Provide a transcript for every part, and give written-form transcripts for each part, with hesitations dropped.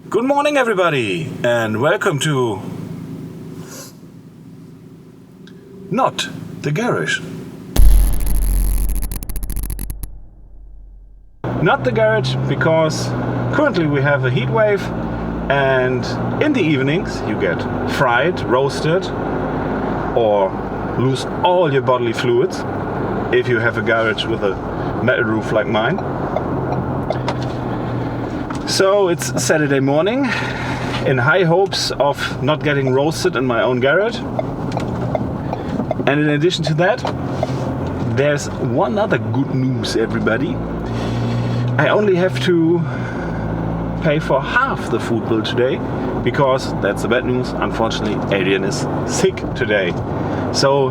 Good morning, everybody, and welcome to Not the Garage. Not the garage because currently we have a heat wave, and in the evenings you get fried, roasted, or lose all your bodily fluids if you have a garage with a metal roof like mine. So it's Saturday morning in high hopes of not getting roasted in my own garage. And in addition to that, there's one other good news, everybody. I only have to pay for half the food bill today because that's the bad news. Unfortunately, Adrian is sick today. So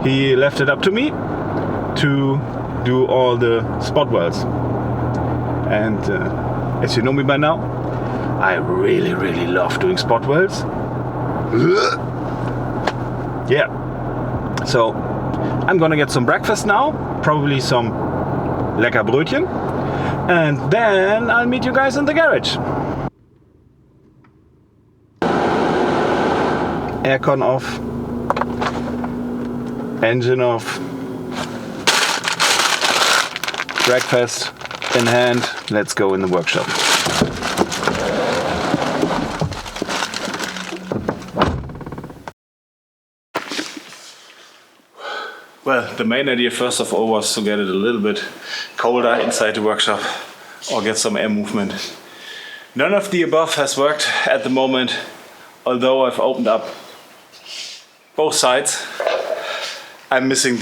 he left it up to me to do all the spot welds. And as you know me by now, I really love doing spot welds. Yeah. So I'm gonna get some breakfast now, probably some lecker Brötchen, and then I'll meet you guys in the garage. Aircon off, engine off, breakfast in hand, let's go in the workshop. Well, the main idea first of all was to get it a little bit colder inside the workshop or get some air movement. None of the above has worked at the moment, although I've opened up both sides. I'm missing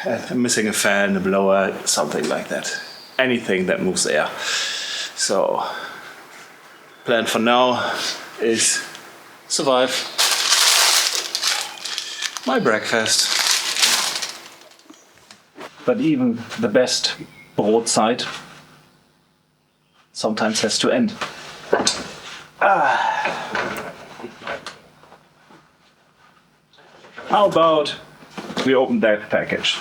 I'm missing a fan, a blower, something like that. Anything that moves air. So, plan for now is survive my breakfast. But even the best broadside sometimes has to end. How about we open that package?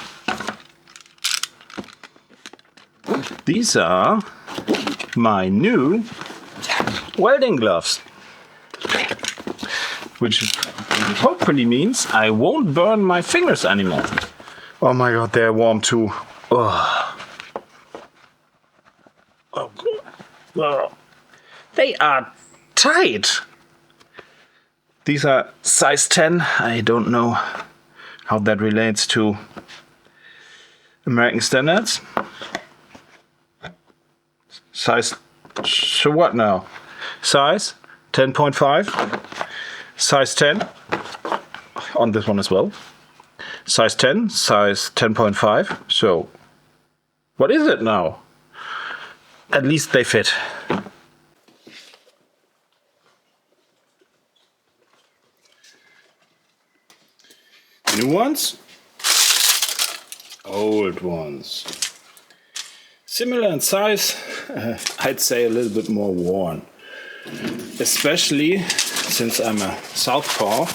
These are my new welding gloves, which hopefully means I won't burn my fingers anymore. Oh my god, they're warm too. Oh. Oh. They are tight. These are size 10. I don't know how that relates to American standards. Size, so what now? Size 10.5. Size 10 on this one as well. Size 10, size 10.5. So, what is it now? At least they fit. New ones, old ones. Similar in size, I'd say a little bit more worn. Especially since I'm a southpaw,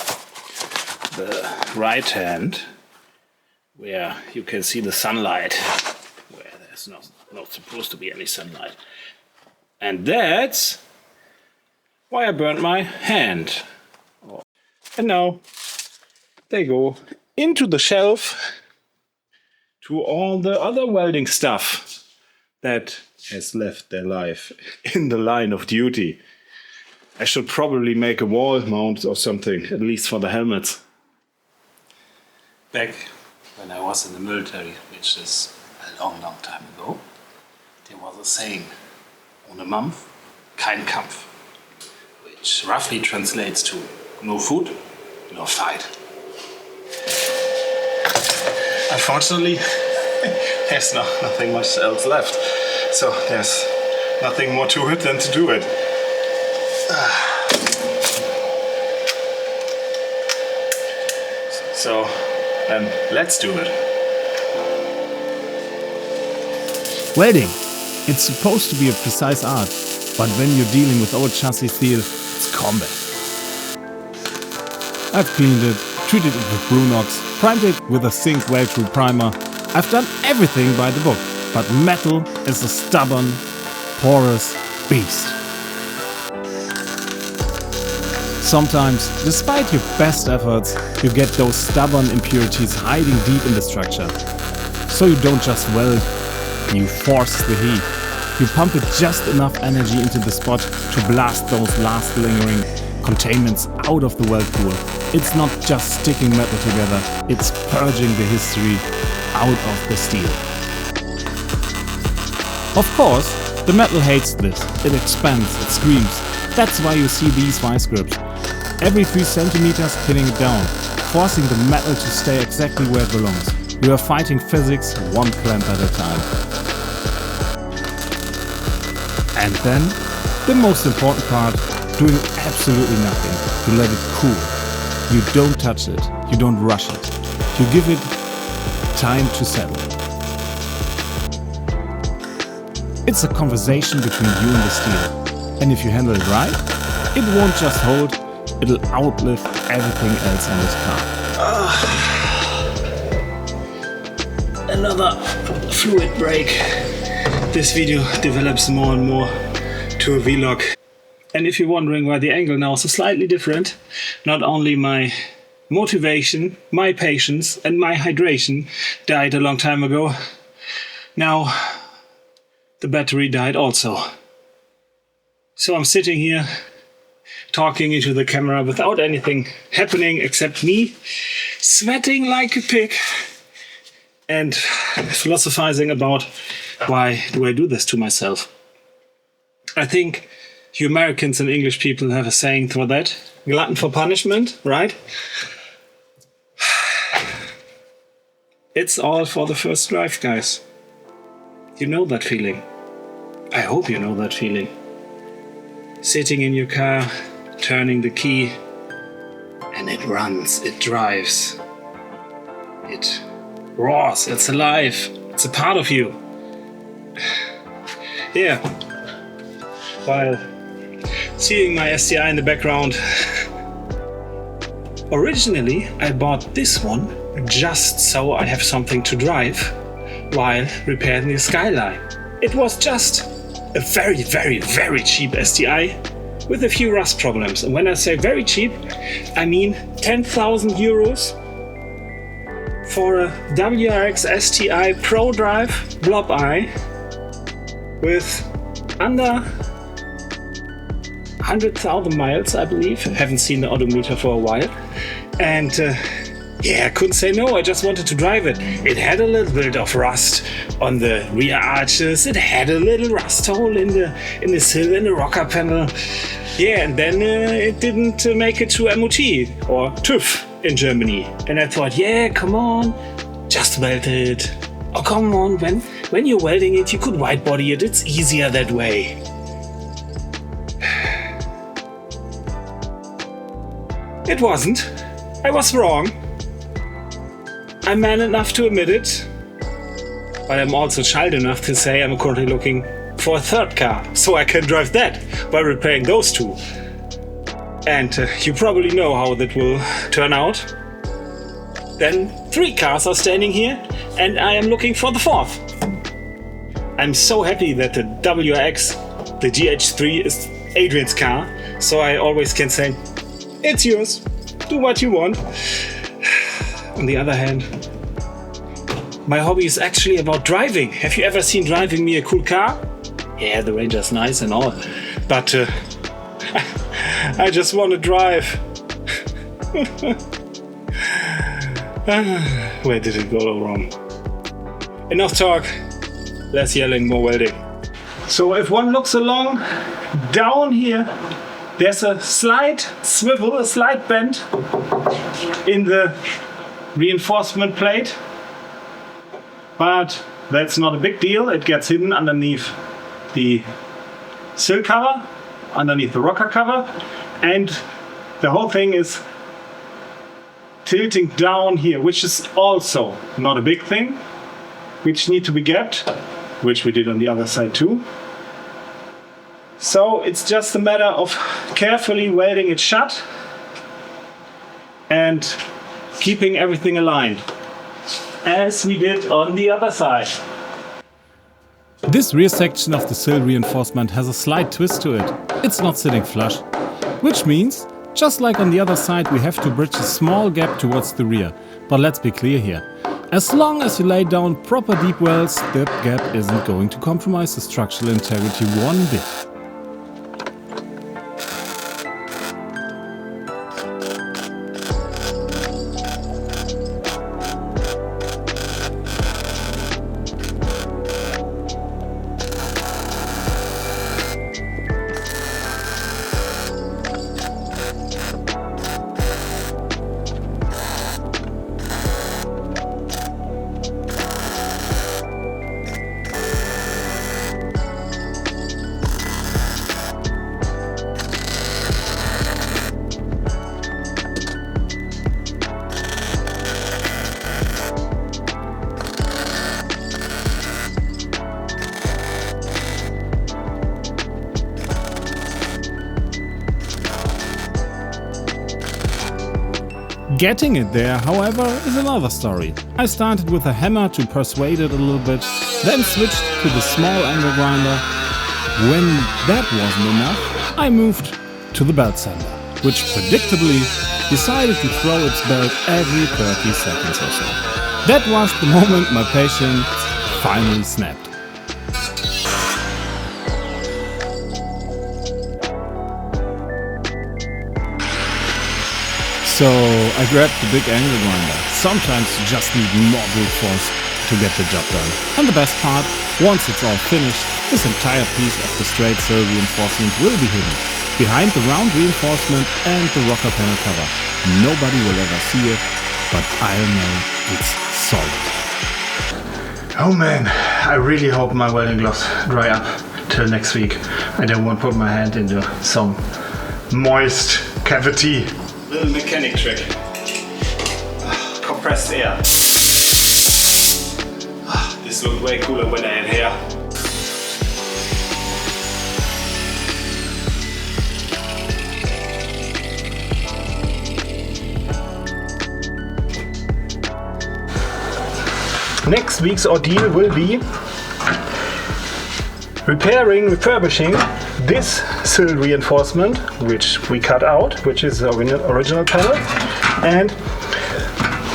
the right hand, where you can see the sunlight, where there's not supposed to be any sunlight. And that's why I burnt my hand. And now they go into the shelf to all the other welding stuff that has left their life in the line of duty. I should probably make a wall mount or something, at least for the helmets. Back when I was in the military, which is a long time ago, there was a saying, ohne Mampf, kein Kampf, which roughly translates to no food, no fight. Unfortunately, there's nothing much else left, so there's nothing more to it than to do it. So then let's do it. Welding. It's supposed to be a precise art, but when you're dealing with old chassis steel, it's combat. I've cleaned it, treated it with Brunox, primed it with a zinc weld-through primer. I've done everything by the book, but metal is a stubborn porous beast. Sometimes, despite your best efforts, you get those stubborn impurities hiding deep in the structure. So you don't just weld, you force the heat. You pump it just enough energy into the spot to blast those last lingering contaminants out of the weld pool. It's not just sticking metal together, it's purging the history out of the steel. Of course, the metal hates this. It expands, it screams. That's why you see these vice grips. Every 3 centimeters pinning it down, forcing the metal to stay exactly where it belongs. We are fighting physics one clamp at a time. And then, the most important part, doing absolutely nothing to let it cool. You don't touch it, you don't rush it. You give it time to settle. It's a conversation between you and the steel. And if you handle it right, it won't just hold, it'll outlive everything else on this car. Another fluid break. This video develops more and more to a vlog. And if you're wondering why the angle now is slightly different, not only my motivation, my patience and my hydration died a long time ago, now the battery died also. So I'm sitting here talking into the camera without anything happening except me sweating like a pig and philosophizing about why do I do this to myself. I think you Americans and English people have a saying for that. Glutton for punishment, right? It's all for the first drive, guys. You know that feeling. I hope you know that feeling. Sitting in your car, turning the key, and it runs, it drives. It roars, it's alive, it's a part of you. Yeah. While seeing my STI in the background. Originally, I bought this one just so I have something to drive while repairing the Skyline. It was just a very, very, very cheap STI with a few rust problems. And when I say very cheap, I mean 10,000 euros for a WRX STI Pro Drive Blob Eye with under 100,000 miles, I believe. I haven't seen the odometer for a while. And yeah, I couldn't say no. I just wanted to drive it. It had a little bit of rust on the rear arches. It had a little rust hole in the sill, in the rocker panel. Yeah, and then it didn't make it to MOT or TÜV in Germany. And I thought, yeah, come on, just weld it. Oh, come on, when you're welding it, you could white body it. It's easier that way. It wasn't. I was wrong. I'm man enough to admit it. But I'm also child enough to say I'm currently looking for a third car, so I can drive that while repairing those two. And you probably know how that will turn out. Then 3 cars are standing here, and I am looking for the 4th. I'm so happy that the WRX, the GH3, is Adrian's car, so I always can say, it's yours, do what you want. On the other hand, my hobby is actually about driving. Have you ever seen driving me a cool car? Yeah, the Ranger's nice and all, but I just want to drive. Where did it go wrong? Enough talk, less yelling, more welding. So if one looks along, down here, there's a slight swivel, a slight bend in the reinforcement plate. But that's not a big deal. It gets hidden underneath the sill cover, underneath the rocker cover. And the whole thing is tilting down here, which is also not a big thing, which need to be kept, which we did on the other side too. So it's just a matter of carefully welding it shut and keeping everything aligned, as we did on the other side. This rear section of the sill reinforcement has a slight twist to it. It's not sitting flush, which means, just like on the other side, we have to bridge a small gap towards the rear. But let's be clear here. As long as you lay down proper deep welds, that gap isn't going to compromise the structural integrity one bit. Getting it there, however, is another story. I started with a hammer to persuade it a little bit, then switched to the small angle grinder. When that wasn't enough, I moved to the belt sander, which predictably decided to throw its belt every 30 seconds or so. That was the moment my patience finally snapped. So I grabbed the big angle grinder. Sometimes you just need more brute force to get the job done. And the best part, once it's all finished, this entire piece of the straight sill reinforcement will be hidden behind the round reinforcement and the rocker panel cover. Nobody will ever see it, but I'll know it's solid. Oh man, I really hope my welding gloves dry up till next week. I don't want to put my hand into some moist cavity. Little mechanic trick. Compressed air. This looked way cooler when I had hair. Next week's ordeal will be refurbishing this sill reinforcement, which we cut out, which is the original panel, and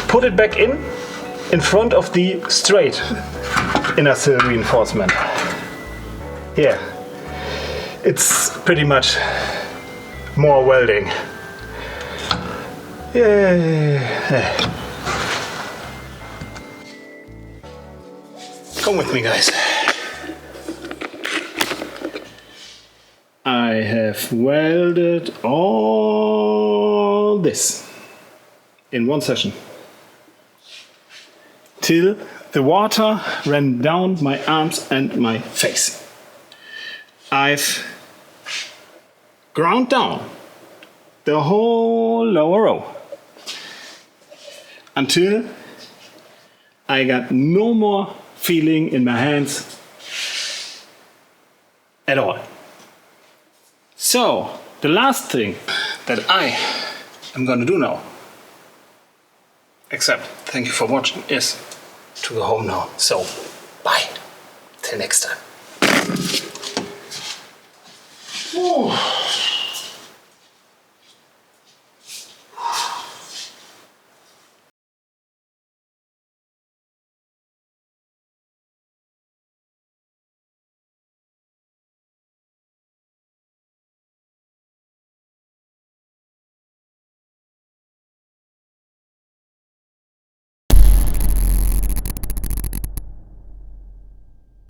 put it back in front of the straight inner sill reinforcement. Yeah, it's pretty much more welding. Yeah. Come with me, guys. I have welded all this in one session till the water ran down my arms and my face. I've ground down the whole lower row until I got no more feeling in my hands at all. So, the last thing that I am gonna do now, except thank you for watching, is to go home now. So, bye. Till next time. Ooh.